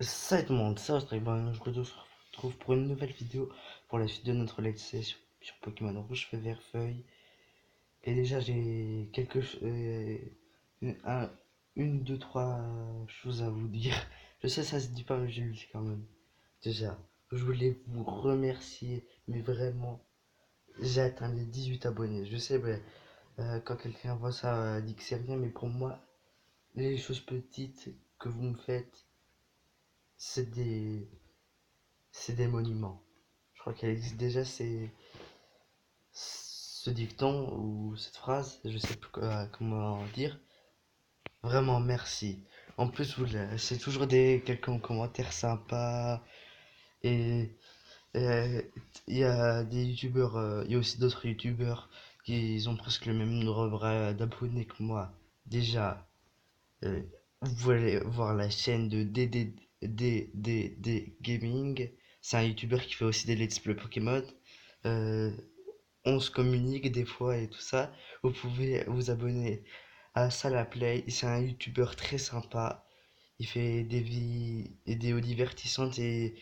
Salut tout le monde, ça je je vous retrouve pour une nouvelle vidéo pour la suite de notre let's play sur Pokémon Rouge, Feu Vert, Feuille. Et déjà j'ai une, un- une, deux, trois choses à vous dire. Je sais ça se dit pas mais je le dis quand même. Déjà, je voulais vous remercier, mais vraiment, j'ai atteint les 18 abonnés. Je sais, quand quelqu'un voit ça, dit que c'est rien, mais pour moi, les choses petites que vous me faites, c'est des, c'est des monuments. Je crois qu'elle existe déjà, c'est ce dicton ou cette phrase, je sais plus comment dire. Vraiment merci. En plus, c'est toujours des quelques commentaires sympas et euh, il y a des youtubeurs, il y a aussi d'autres youtubeurs qui ont presque le même nombre d'abonnés que moi. Déjà, euh, vous pouvez aller voir la chaîne de DDD Gaming. C'est un youtubeur qui fait aussi des let's play Pokémon. Euh, on se communique des fois et tout ça. Vous pouvez vous abonner à Salaplay. C'est un youtubeur très sympa. Il fait des vidéos divertissantes et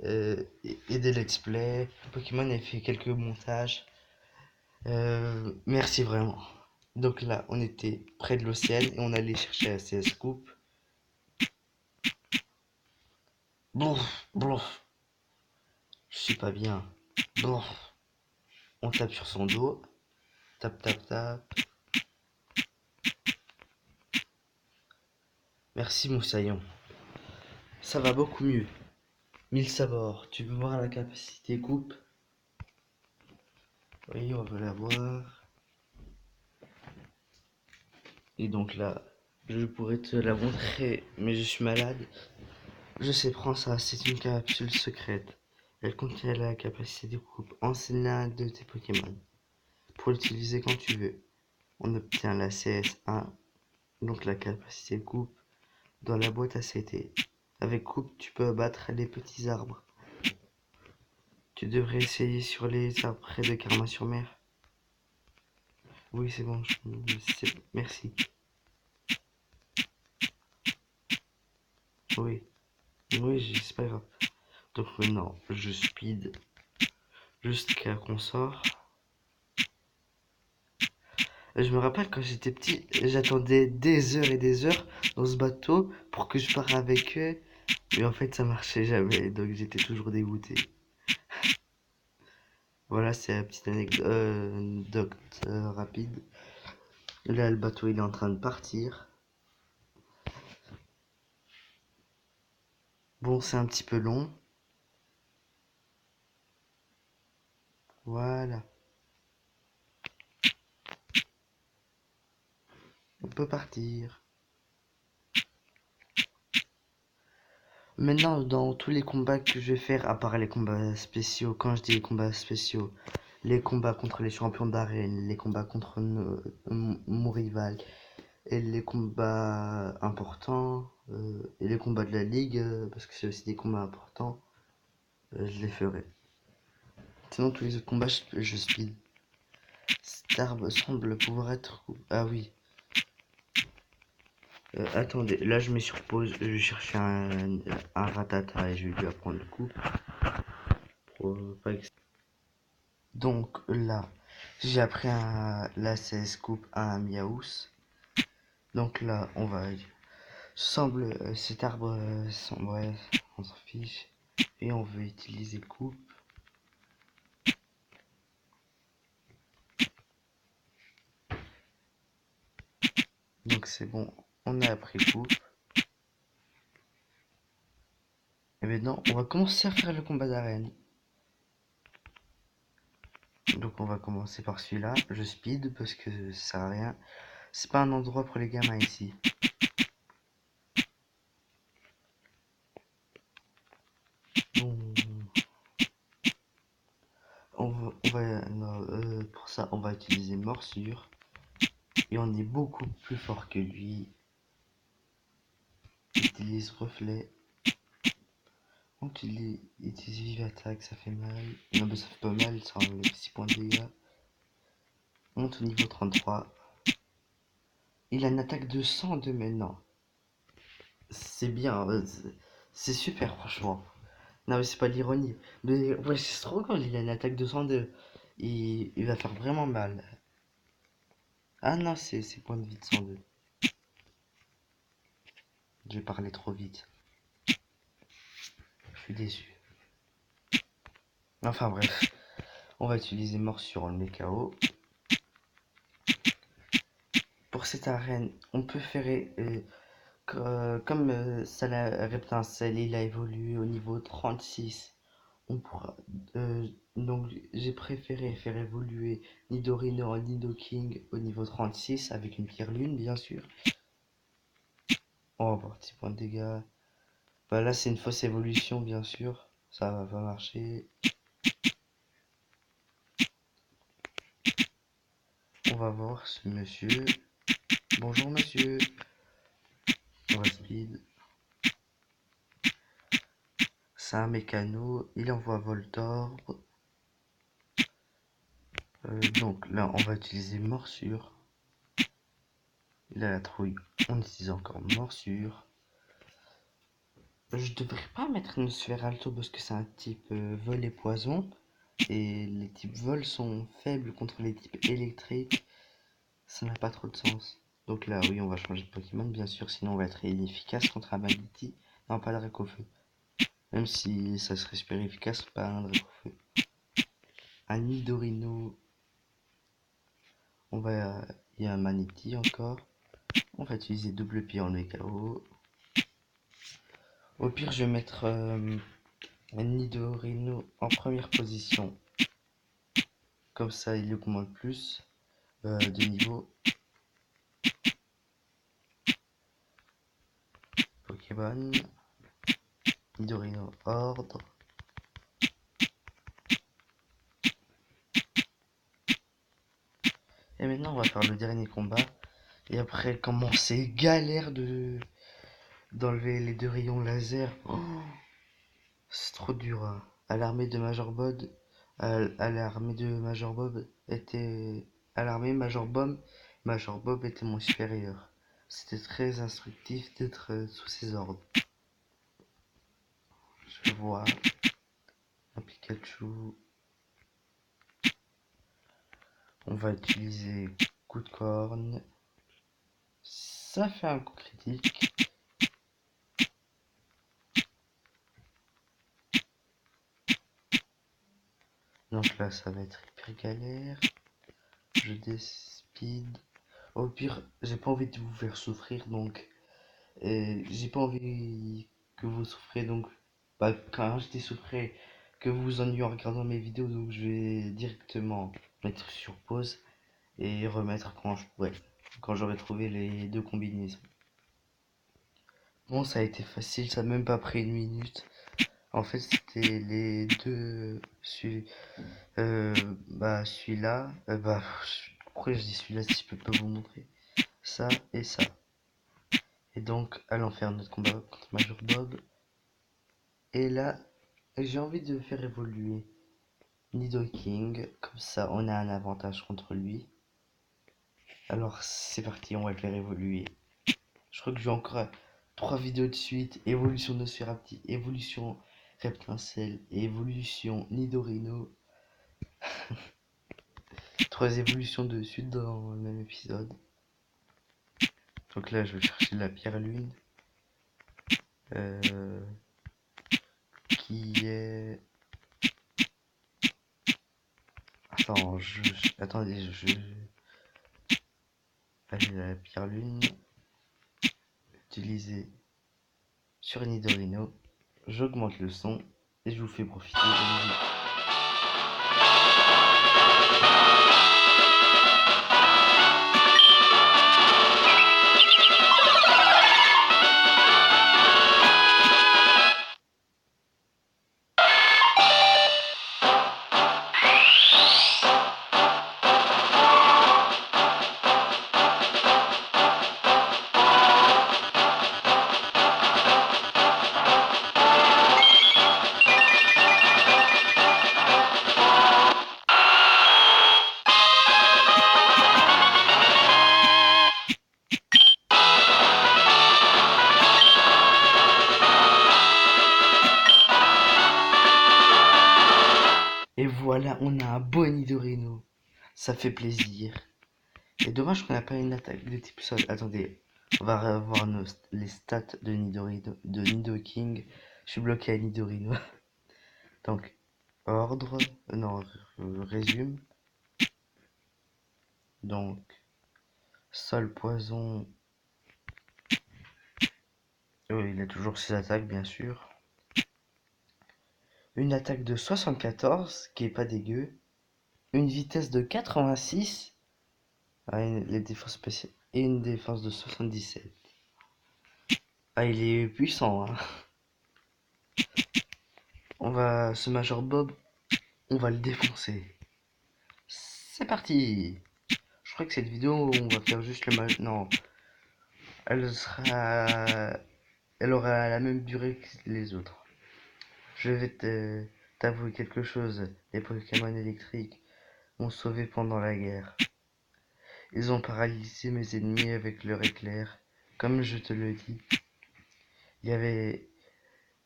des let's play. Pokémon, il fait quelques montages. Merci vraiment. Donc là, on était près de l'océan et on allait chercher la CS Coupe. Bouf, bouf, je suis pas bien. Bouf, on tape sur son dos. Tap, tap, tap. Merci Moussaillon. Ça va beaucoup mieux. 1000 sabords. Tu veux voir la capacité coupe? Oui, on va la voir. Et donc là, je pourrais te la montrer, mais je suis malade. Je sais, prends ça, c'est une capsule secrète. Elle contient la capacité de coupe. Enseigne l'un de tes Pokémon pour l'utiliser quand tu veux. On obtient la CS1, donc la capacité de coupe, dans la boîte à CT. Avec coupe, tu peux abattre les petits arbres. Tu devrais essayer sur les arbres près de Karma-sur-Mer. Oui, c'est bon, merci. Oui, oui, c'est pas grave. Donc maintenant, je speed jusqu'à qu'on sort. Je me rappelle quand j'étais petit, j'attendais des heures et des heures dans ce bateau pour que je parte avec eux. Mais en fait, ça marchait jamais, donc j'étais toujours dégoûté. Voilà, c'est la petite anecdote rapide. Là, le bateau, il est en train de partir. Bon, c'est un petit peu long. Voilà, on peut partir. Maintenant, dans tous les combats que je vais faire, à part les combats spéciaux, quand je dis les combats spéciaux, les combats contre les champions d'arène, les combats contre mon rival, et les combats importants, et les combats de la ligue, parce que c'est aussi des combats importants, je les ferai. Sinon, tous les autres combats, je speed. Cette arme semble pouvoir être... Ah oui. Attendez, là je mets sur pause, je vais chercher un ratata et je vais lui apprendre le coup. Pas Donc là, j'ai appris la CS Coupe à un Miaus. Donc là, on va... Semble cet arbre, bref, on s'en fiche. Et on veut utiliser coupe. Donc c'est bon, on a appris coupe. Et maintenant, on va commencer à faire le combat d'arène. Donc on va commencer par celui-là. Je speed parce que ça sert à rien. C'est pas un endroit pour les gamins ici. Bon, non, pour ça, on va utiliser morsure. Et on est beaucoup plus fort que lui. Utilise reflet. On utilise vive attaque, ça fait mal. Non, mais ça fait pas mal, ça enlève 6 points de dégâts. Monte au niveau 33. Il a une attaque de 102 maintenant. C'est bien, C'est super, franchement. Non, mais c'est pas de l'ironie. Mais ouais, c'est trop quand il a une attaque de 102. Il va faire vraiment mal. Ah non, c'est point de vie de 102. J'ai parlé trop vite. Je suis déçu. Enfin bref, on va utiliser morsure, on le met KO. Pour cette arène, on peut faire comme Reptincelle, il a évolué au niveau 36. On pourra, donc j'ai préféré faire évoluer Nidorino en Nidoking au niveau 36 avec une pierre lune, bien sûr. On va voir 10 points de dégâts. Bah là, c'est une fausse évolution, bien sûr. Ça va pas marcher. On va voir ce monsieur. Bonjour, monsieur. On va speed. C'est un mécano. Il envoie Voltorb. Donc là, on va utiliser morsure. Il a la trouille. On utilise encore morsure. Je devrais pas mettre une sphère alto parce que c'est un type vol et poison. Et les types vol sont faibles contre les types électriques. Ça n'a pas trop de sens. Donc là, oui, on va changer de Pokémon, bien sûr, sinon on va être inefficace contre un Magnéti. Non, pas de Dracofeu. Même si ça serait super efficace, pas un Dracofeu. Un Nidorino. Il y a un Magnéti encore. On va utiliser double pied en KO. Au pire, je vais mettre un Nidorino en première position. Comme ça, il augmente plus de niveau. Pokémon. Nidorino ordre. Et maintenant, on va faire le dernier combat. Et après, comment c'est galère d'enlever les deux rayons laser. Oh, c'est trop dur, hein. À l'armée de Major Bob, à l'armée de Major Bob était à l'armée Major Bob était mon supérieur. C'était très instructif d'être sous ses ordres. Je vois un Pikachu. On va utiliser coup de corne. Ça fait un coup critique. Donc là, ça va être hyper galère. Je déspeed. Au pire, j'ai pas envie de vous faire souffrir, donc j'ai pas envie que vous souffrez, donc bah, quand j'étais souffré, que vous vous ennuyez en regardant mes vidéos, donc je vais directement mettre sur pause et remettre quand je pourrai, quand j'aurai trouvé les deux combinaisons. Bon, ça a été facile, ça n'a même pas pris une minute. En fait, c'était les deux, euh, celui-là, pourquoi je dis celui-là si je peux pas vous montrer? Ça et ça. Et donc, allons faire notre combat contre Major Bob. Et là, j'ai envie de faire évoluer Nidoking. Comme ça, on a un avantage contre lui. Alors, c'est parti, on va le faire évoluer. Je crois que j'ai encore 3 vidéos de suite. Évolution Nosferapti, évolution Reptincelle, évolution Nidorino. 3 évolutions de suite dans le même épisode. Donc là, je vais chercher la pierre lune. Qui est... Attends, attendez, allez, la pierre lune. Utilisée sur Nidorino. J'augmente le son et je vous fais profiter de la musique. Et voilà, on a un beau Nidorino. Ça fait plaisir. Et dommage qu'on n'a pas une attaque de type sol. Attendez, on va revoir les stats de Nidorino, de Nidoking. Je suis bloqué à Nidorino. Donc, ordre, non, résume. Donc, sol, poison. Il a toujours ses attaques, bien sûr. Une attaque de 74, qui est pas dégueu. Une vitesse de 86. Ah, les défenses spéciales. Et une défense de 77. Ah, il est puissant, hein. On va, ce Major Bob, on va le défoncer. C'est parti. Je crois que cette vidéo, on va faire juste le Major... Non. Elle sera... Elle aura la même durée que les autres. Je vais t'avouer quelque chose. Les Pokémon électriques m'ont sauvé pendant la guerre. Ils ont paralysé mes ennemis avec leur éclair. Comme je te le dis, il y avait...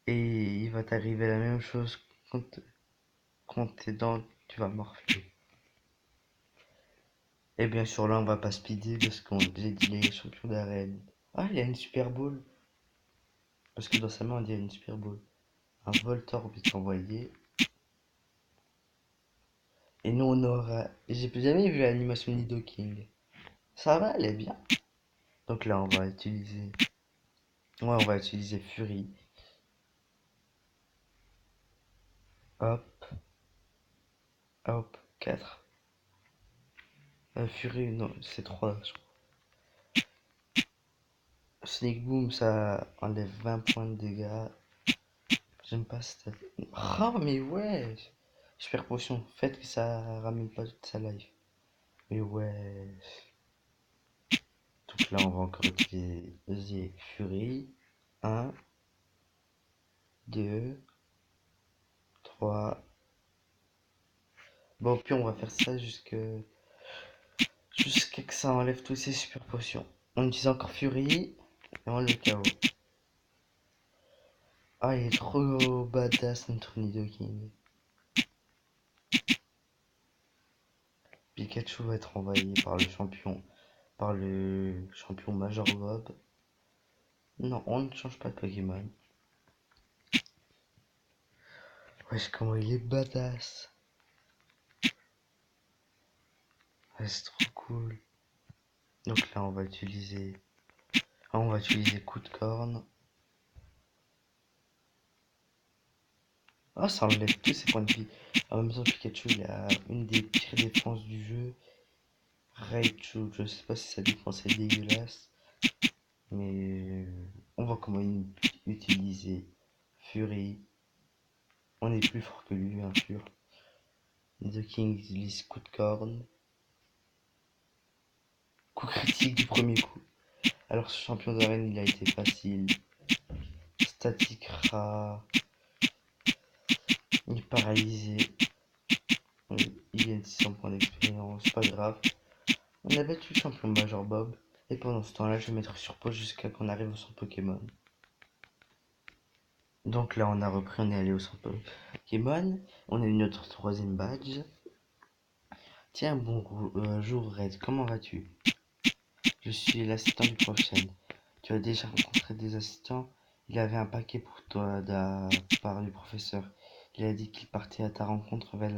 Et il va t'arriver la même chose quand tes dents, tu vas morfler. Et bien sûr là on va pas speeder parce qu'on j'ai dit les champions d'arène. Ah il y a une Super Bowl. Parce que dans sa main on dit une Super Bowl. Un Voltorb est envoyé. Et nous on aura... J'ai jamais vu l'animation Nidoking. Ça va, elle est bien. Donc là on va utiliser... Ouais on va utiliser Fury. Hop. Hop. 4. Fury non c'est 3 je crois. Sneak Boom ça enlève 20 points de dégâts. J'aime pas cette... Oh mais ouais. Super potion. Faites que ça ramène pas toute sa life. Mais ouais. Donc là, on va encore utiliser Fury. Un, 2, 3. Bon, puis on va faire ça jusqu'à que ça enlève tous ces super potions. On utilise encore Fury. Et on le KO. Ah, il est trop badass notre Nidoking. Pikachu va être envahi par le champion Major Bob. Non, on ne change pas de Pokémon. Wesh, comment il est badass. Ouais, c'est trop cool. Donc là, on va utiliser coup de corne. Ah, ça enlève tous ses points de vie. En même temps, Pikachu, il a une des pires défenses du jeu. Raichu, je sais pas si sa défense est dégueulasse. Mais on voit comment utiliser Fury. On est plus fort que lui, bien sûr. The King utilise coup de corne. Coup critique du premier coup. Alors ce champion d'arène, il a été facile. Static Ra. Il est paralysé. Il gagne 600 points d'expérience. Pas grave. On a battu le champion Major Bob. Et pendant ce temps-là, je vais mettre sur pause jusqu'à qu'on arrive au centre Pokémon. Donc là, on a repris, on est allé au centre Pokémon. On a eu notre troisième badge. Tiens, bonjour Red, comment vas-tu? Je suis l'assistant du professeur. Tu as déjà rencontré des assistants? Il avait un paquet pour toi de la part du professeur. Il a dit qu'il partait à ta rencontre vers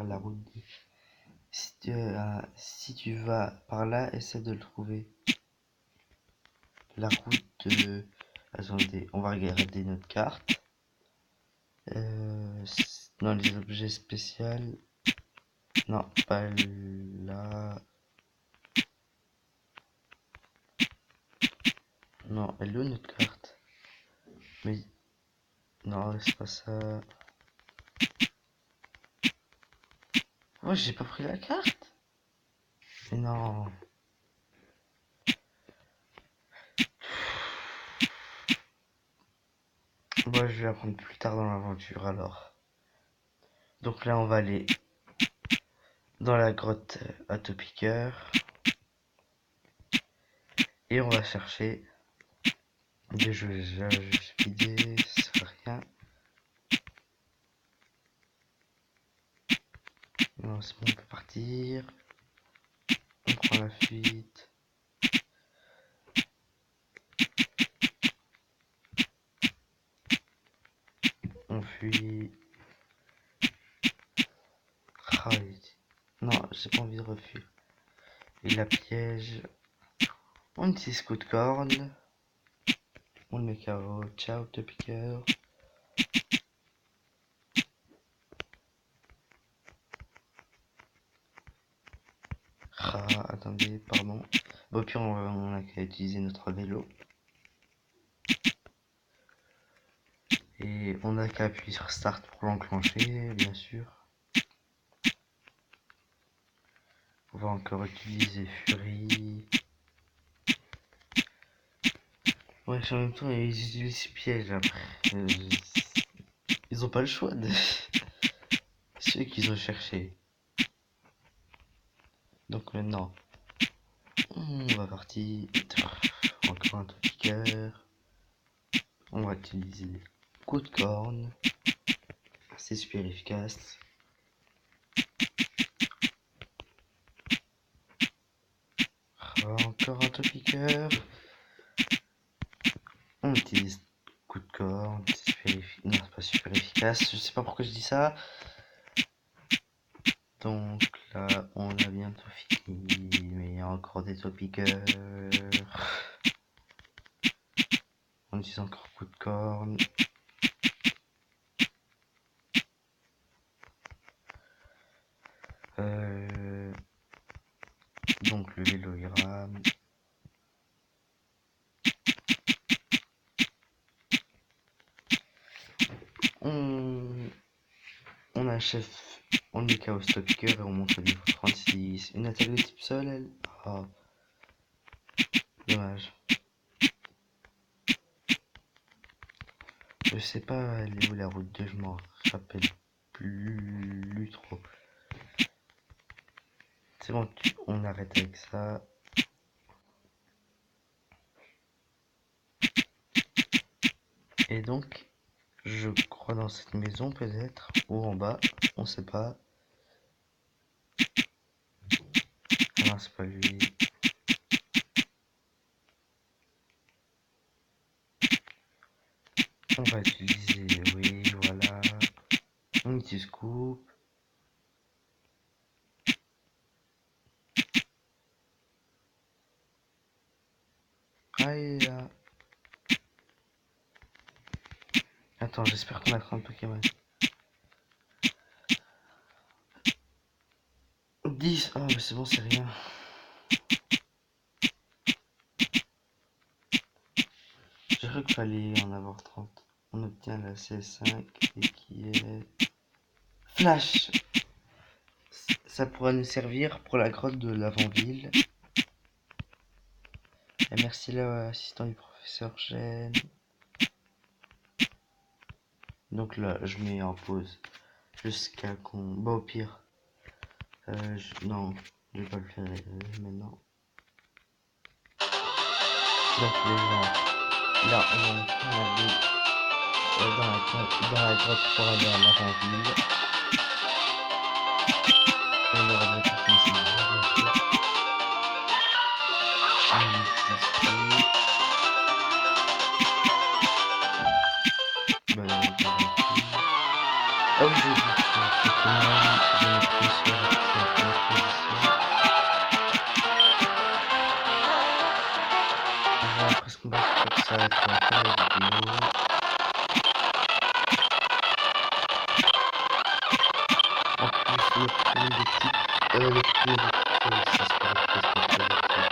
la route. Si tu vas par là, essaie de le trouver. La route de... Attendez, on va regarder notre carte. Dans les objets spéciaux. Non, pas là. Non, elle est où notre carte? Mais... Non, c'est pas ça. Oh, j'ai pas pris la carte. Mais non. Bon, je vais apprendre plus tard dans l'aventure alors. Donc là, on va aller dans la grotte à Topiqueur. Et on va chercher des jeux. Je speedé, ça sert à rien. c'est bon, on peut partir. On prend la fuite. On fuit. Ah, non, j'ai pas envie de refuir. Il la piège. On utilise coup de corne. On le met KO. Ciao, te piqueur. Ah, attendez, pardon. Bon, au pire, on a qu'à utiliser notre vélo. Et on a qu'à appuyer sur Start pour l'enclencher, bien sûr. On va encore utiliser Fury. Ouais, en même temps, ils utilisent piège après. Ils ont pas le choix de. C'est eux qu'ils ont cherché. Donc maintenant, on va partir. Encore un piqueur. On va utiliser coup de corne. C'est super efficace. Encore un piqueur. On utilise coup de corne. C'est super efficace. Non, c'est pas super efficace. Je sais pas pourquoi je dis ça. Donc là, on a bientôt fini. Mais il y a encore des piqueurs. On utilise encore coup de corne. Donc le vélo il rame. On achève, on met KO Stopker et on monte au niveau 36. Une attaque de type sol, elle. Ah, dommage. Je sais pas, elle est où la route 2, je m'en rappelle plus trop. C'est bon, on arrête avec ça. Et donc, je crois dans cette maison peut-être, ou en bas, on sait pas. Ah non, c'est pas lui. On va utiliser, oui, voilà. On utilise coupe. Ah, il est là. Attends, j'espère qu'on a 30 Pokémon. 10. Ah, mais c'est bon, c'est rien. J'ai cru qu'il fallait en avoir 30. On obtient la C5 et qui est... Flash. Ça pourra nous servir pour la grotte de l'avant-ville. Et merci l'assistant du professeur Chen. Donc là, je mets en pause jusqu'à qu'on... Bah au pire. Non, je vais pas le faire maintenant. Donc les gens, là on va aller dans la grotte pour aller à l'avant-ville. On va remettre ici, bien sûr. Bah, ah oui, j'ai vu sur Pokémon, j'ai appuyé sur la position. On va presque battre pour ça être la fin de la vidéo. En plus, le premier des types, le premier des types, c'est ce qu'on va faire, c'est ce qu'on va faire.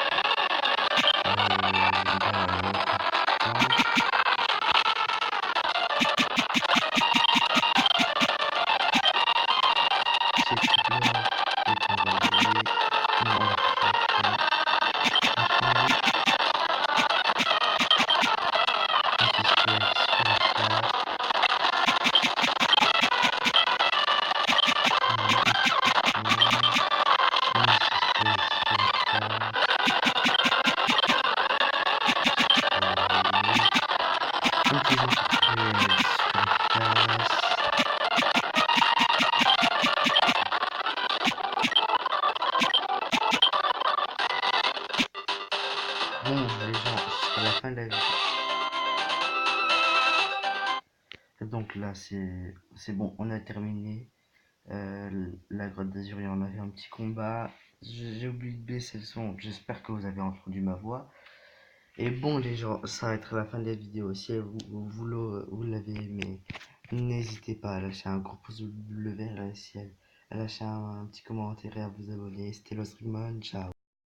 Bon, les gens, c'est la fin de la vidéo. Donc là, c'est bon, on a terminé. La grotte d'Azur, on avait un petit combat. J'ai oublié de baisser le son. J'espère que vous avez entendu ma voix. Et bon, les gens, ça va être la fin de la vidéo. Si vous l'avez aimé, n'hésitez pas à lâcher un gros pouce bleu vert et à lâcher un petit commentaire et à vous abonner. C'était Lost Rickman, ciao.